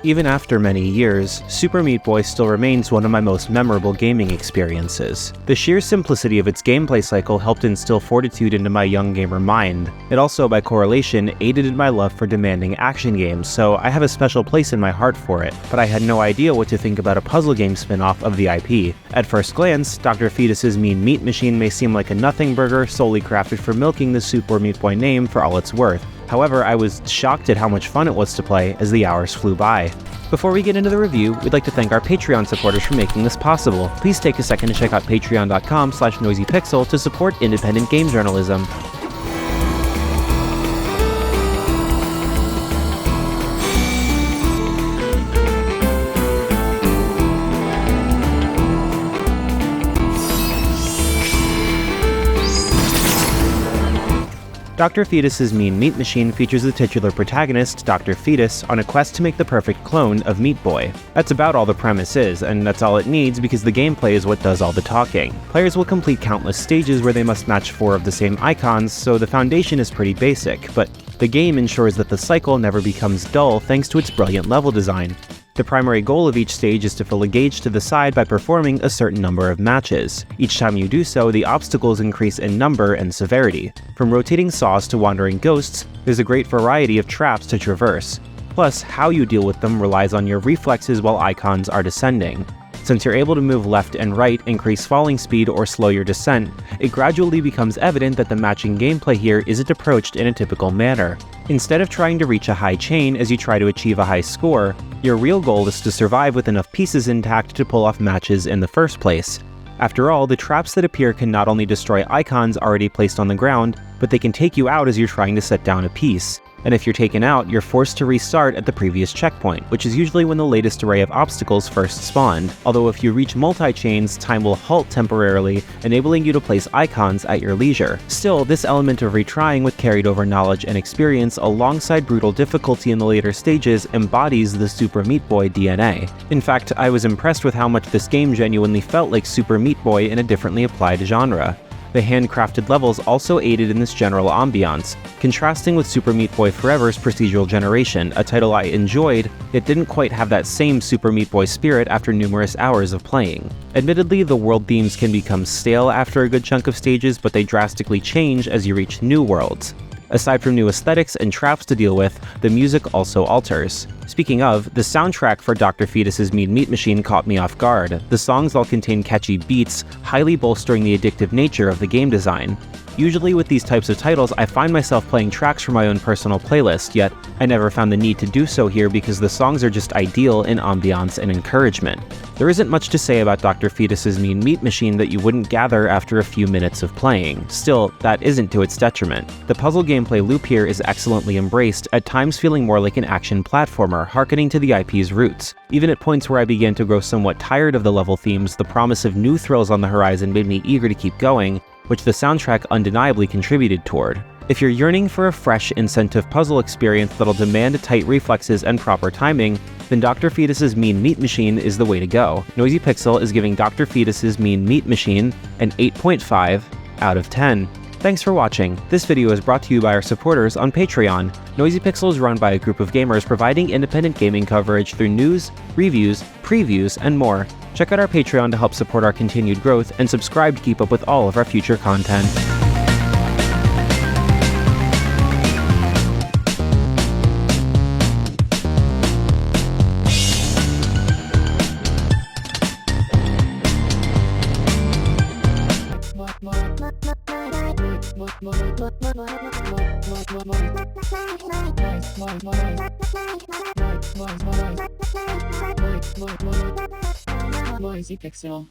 Even after many years, Super Meat Boy still remains one of my most memorable gaming experiences. The sheer simplicity of its gameplay cycle helped instill fortitude into my young gamer mind. It also, by correlation, aided in my love for demanding action games, so I have a special place in my heart for it, but I had no idea what to think about a puzzle game spin-off of the IP. At first glance, Dr. Fetus's Mean Meat Machine may seem like a nothing burger solely crafted for milking the Super Meat Boy name for all it's worth. However, I was shocked at how much fun it was to play as the hours flew by. Before we get into the review, we'd like to thank our Patreon supporters for making this possible. Please take a second to check out patreon.com/noisypixel to support independent game journalism. Dr. Fetus's Mean Meat Machine features the titular protagonist, Dr. Fetus, on a quest to make the perfect clone of Meat Boy. That's about all the premise is, and that's all it needs because the gameplay is what does all the talking. Players will complete countless stages where they must match 4 of the same icons, so the foundation is pretty basic, but the game ensures that the cycle never becomes dull thanks to its brilliant level design. The primary goal of each stage is to fill a gauge to the side by performing a certain number of matches. Each time you do so, the obstacles increase in number and severity. From rotating saws to wandering ghosts, there's a great variety of traps to traverse. Plus, how you deal with them relies on your reflexes while icons are descending. Since you're able to move left and right, increase falling speed, or slow your descent, it gradually becomes evident that the matching gameplay here isn't approached in a typical manner. Instead of trying to reach a high chain as you try to achieve a high score, your real goal is to survive with enough pieces intact to pull off matches in the first place. After all, the traps that appear can not only destroy icons already placed on the ground, but they can take you out as you're trying to set down a piece. And if you're taken out, you're forced to restart at the previous checkpoint, which is usually when the latest array of obstacles first spawned. Although if you reach multi-chains, time will halt temporarily, enabling you to place icons at your leisure. Still, this element of retrying with carried over knowledge and experience alongside brutal difficulty in the later stages embodies the Super Meat Boy DNA. In fact, I was impressed with how much this game genuinely felt like Super Meat Boy in a differently applied genre. The handcrafted levels also aided in this general ambiance, contrasting with Super Meat Boy Forever's procedural generation, a title I enjoyed, yet didn't quite have that same Super Meat Boy spirit after numerous hours of playing. Admittedly, the world themes can become stale after a good chunk of stages, but they drastically change as you reach new worlds. Aside from new aesthetics and traps to deal with, the music also alters. Speaking of, the soundtrack for Dr. Fetus's Mean Meat Machine caught me off guard. The songs all contain catchy beats, highly bolstering the addictive nature of the game design. Usually with these types of titles, I find myself playing tracks from my own personal playlist, yet I never found the need to do so here because the songs are just ideal in ambiance and encouragement. There isn't much to say about Dr. Fetus's Mean Meat Machine that you wouldn't gather after a few minutes of playing. Still, that isn't to its detriment. The puzzle gameplay loop here is excellently embraced, at times feeling more like an action platformer, harkening to the IP's roots. Even at points where I began to grow somewhat tired of the level themes, the promise of new thrills on the horizon made me eager to keep going, which the soundtrack undeniably contributed toward. If you're yearning for a fresh, incentive puzzle experience that'll demand tight reflexes and proper timing, then Dr. Fetus's Mean Meat Machine is the way to go. Noisy Pixel is giving Dr. Fetus's Mean Meat Machine an 8.5 out of 10. Thanks for watching. This video is brought to you by our supporters on Patreon. Noisy Pixel is run by a group of gamers providing independent gaming coverage through news, reviews, previews, and more. Check out our Patreon to help support our continued growth, and subscribe to keep up with all of our future content. Noisy Pixel.